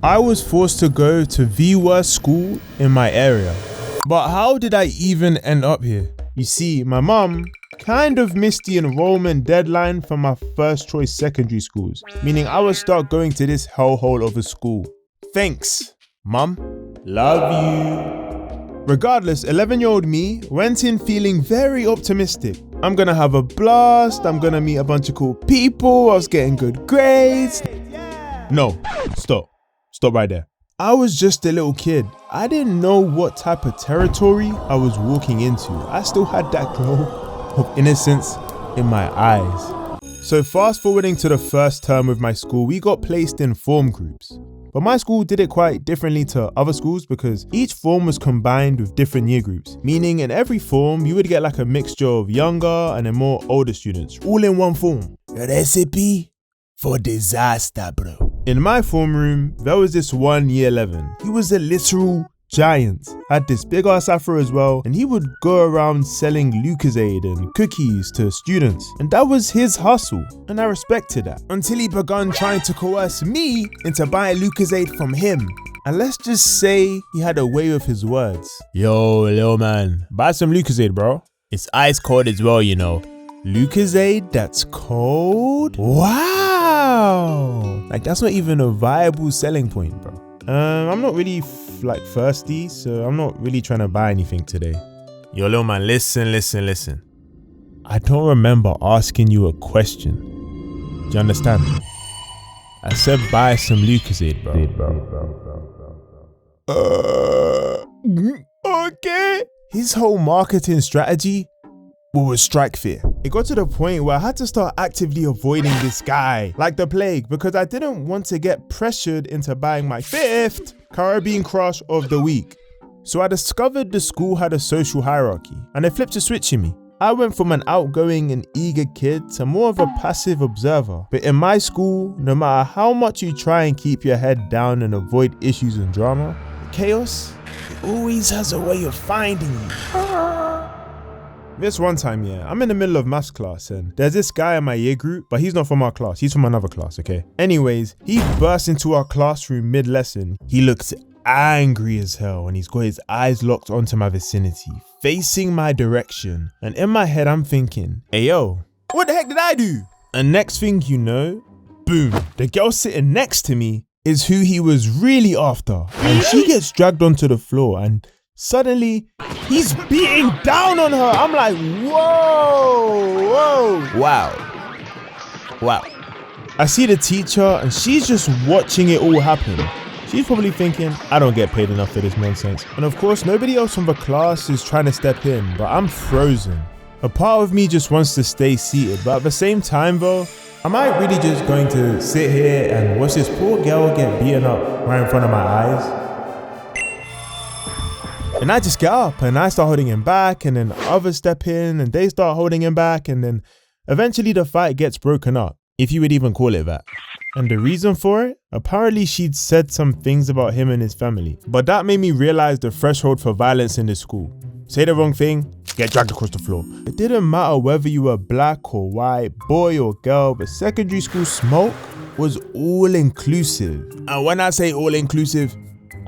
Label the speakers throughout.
Speaker 1: I was forced to go to the worst school in my area. But how did I even end up here? You see, my mum kind of missed the enrollment deadline for my first choice secondary schools, meaning I would start going to this hellhole of a school. Thanks, Mum. Love you. Regardless, 11-year-old me went in feeling very optimistic. I'm gonna have a blast, I'm gonna meet a bunch of cool people, I was getting good grades. No, stop right there. I was just a little kid. I didn't know what type of territory I was walking into. I still had that glow of innocence in my eyes. So fast forwarding to the first term with my school, we got placed in form groups. But my school did it quite differently to other schools because each form was combined with different year groups. Meaning in every form, you would get like a mixture of younger and then more older students, all in one form. A recipe for disaster, bro. In my form room, there was this one year 11. He was a literal giant. Had this big ass afro as well, and he would go around selling Lucozade and cookies to students. And that was his hustle, and I respected that. Until he began trying to coerce me into buying Lucozade from him. And let's just say he had a way with his words. Yo, little man, buy some Lucozade, bro. It's ice cold as well, you know. Lucozade that's cold? Wow! Like that's not even a viable selling point, bro. I'm not really thirsty, so I'm not really trying to buy anything today. Yo, little man, listen. I don't remember asking you a question. Do you understand? I said buy some Lucozade, bro. Okay. His whole marketing strategy was strike fear. It got to the point where I had to start actively avoiding this guy like the plague because I didn't want to get pressured into buying my 5th Caribbean crush of the week. So I discovered the school had a social hierarchy and they flipped a switch in me. I went from an outgoing and eager kid to more of a passive observer. But in my school, no matter how much you try and keep your head down and avoid issues and drama, chaos always has a way of finding you. This one time, I'm in the middle of maths class and there's this guy in my year group, but he's not from our class, he's from another class, okay? Anyways, he burst into our classroom mid-lesson. He looked angry as hell and he's got his eyes locked onto my vicinity, facing my direction. And in my head, I'm thinking, hey yo, what the heck did I do? And next thing you know, boom, the girl sitting next to me is who he was really after. And she gets dragged onto the floor and suddenly, he's beating down on her. I'm like, whoa. Wow. I see the teacher and she's just watching it all happen. She's probably thinking, I don't get paid enough for this nonsense. And of course, nobody else from the class is trying to step in, but I'm frozen. A part of me just wants to stay seated, but at the same time though, am I really just going to sit here and watch this poor girl get beaten up right in front of my eyes? And I just get up and I start holding him back and then others step in and they start holding him back and then eventually the fight gets broken up, if you would even call it that. And the reason for it? Apparently she'd said some things about him and his family. But that made me realize the threshold for violence in this school. Say the wrong thing, get dragged across the floor. It didn't matter whether you were black or white, boy or girl, but secondary school smoke was all inclusive. And when I say all inclusive,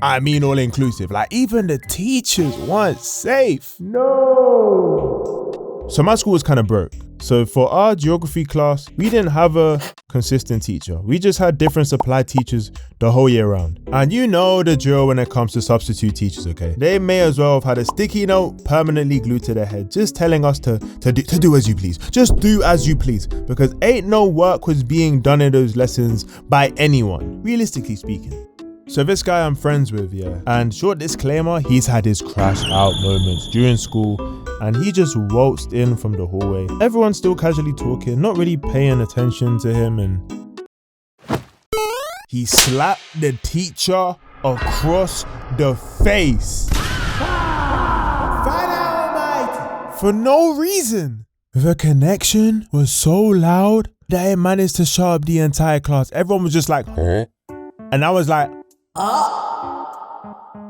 Speaker 1: I mean all inclusive. Like even the teachers weren't safe. No. So my school was kind of broke. So for our geography class, we didn't have a consistent teacher. We just had different supply teachers the whole year round. And you know the drill when it comes to substitute teachers, okay? They may as well have had a sticky note permanently glued to their head, just telling us to do as you please. Just do as you please. Because ain't no work was being done in those lessons by anyone, realistically speaking. So this guy I'm friends with, and short disclaimer, he's had his crash out moments during school and he just waltzed in from the hallway. Everyone's still casually talking, not really paying attention to him, and he slapped the teacher across the face. For no reason. The connection was so loud that it managed to shut up the entire class. Everyone was just like, huh? And I was like,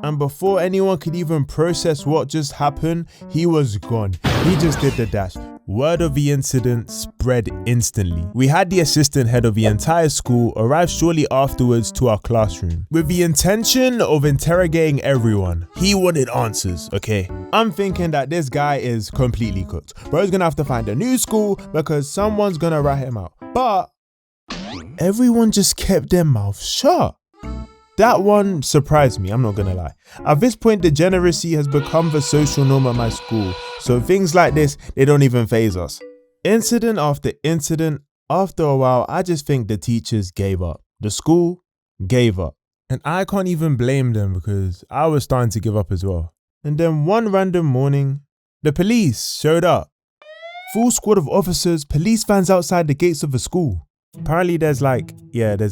Speaker 1: and before anyone could even process what just happened, he was gone. He just did the dash. word of the incident spread instantly. We had the assistant head of the entire school arrive shortly afterwards to our classroom with the intention of interrogating everyone. He wanted answers, okay? I'm thinking that this guy is completely cooked. Bro's gonna have to find a new school because someone's gonna rat him out. But everyone just kept their mouths shut. That one surprised me, I'm not gonna lie. At this point, degeneracy has become the social norm at my school, so things like this, they don't even faze us. Incident after incident, after a while, I just think the teachers gave up. The school gave up. And I can't even blame them because I was starting to give up as well. And then one random morning, the police showed up. Full squad of officers, police vans outside the gates of the school. Apparently there's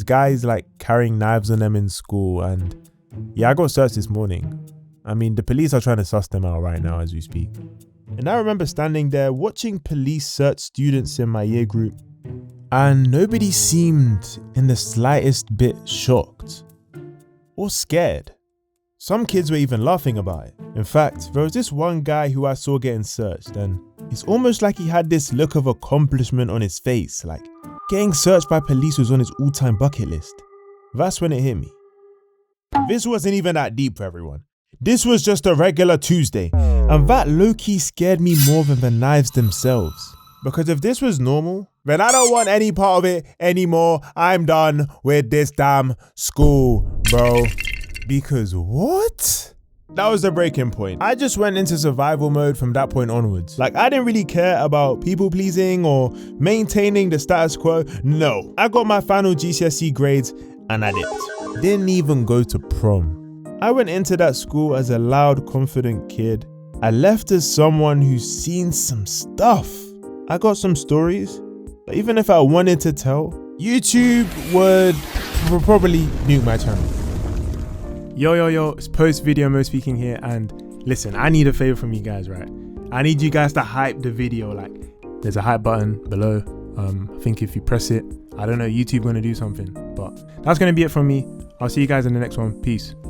Speaker 1: guys like carrying knives on them in school, and yeah, I got searched this morning. I mean, the police are trying to suss them out right now as we speak. And I remember standing there watching police search students in my year group, and nobody seemed in the slightest bit shocked or scared. Some kids were even laughing about it. In fact, there was this one guy who I saw getting searched, and it's almost like he had this look of accomplishment on his face, like getting searched by police was on his all-time bucket list. That's when it hit me. This wasn't even that deep for everyone. This was just a regular Tuesday, and that low-key scared me more than the knives themselves. Because if this was normal, then I don't want any part of it anymore. I'm done with this damn school, bro. Because what? That was the breaking point. I just went into survival mode from that point onwards. Like, I didn't really care about people pleasing or maintaining the status quo. No, I got my final GCSE grades and I dipped. Didn't even go to prom. I went into that school as a loud, confident kid. I left as someone who's seen some stuff. I got some stories, but even if I wanted to tell, YouTube would probably nuke my channel. Yo, it's post video Mo speaking here, and listen, I need a favor from you guys, right? I need you guys to hype the video. Like, there's a hype button below. I think if you press it, I don't know, YouTube gonna do something, but that's gonna be it from me. I'll see you guys in the next one. Peace.